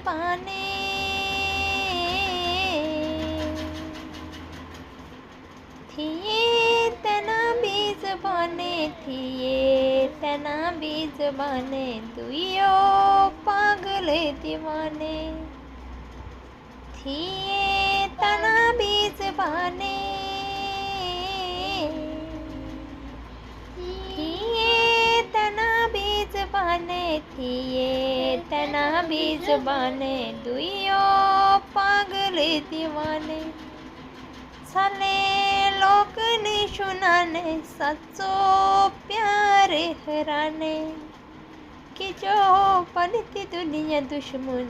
बहाने थिए तना बीज बने थिए तना बीज बने दुइयो पागल दीवाने थिए तना बीज बने थिए तना बीज बने थिए तना बीज बने दुइयो पागल दीवाने साले लोग ने सुनाने सच्चो प्यार हराने कि जो बनती दुनिया दुश्मन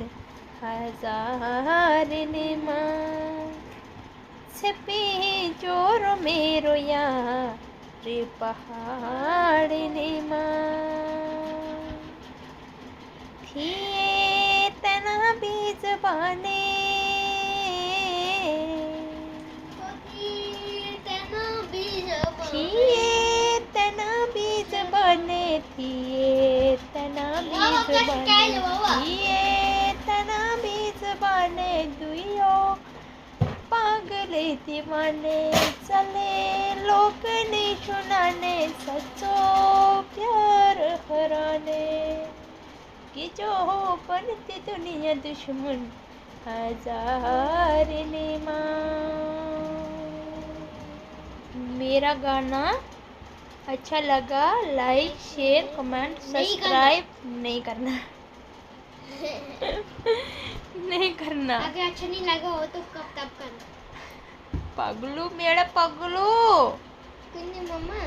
हजार ने मां छपी जोरो मेरो यार पहाड़ ने मां थिए तना बीज बने थिए तना बीज बने थिए तना बीज बने थिए तना बीज बने दुइयो पागल दीवाने चले लोग ने सुनाने सच्चो प्यार हराने कि जो बनती दुनिया दुश्मन हजार ने मां। मेरा गाना अच्छा लगा लाइक शेयर कमेंट सब्सक्राइब नहीं करना नहीं करना। अगर अच्छा नहीं लगा हो तो कब तब करना। पगलू मेरा पगलू मम्मा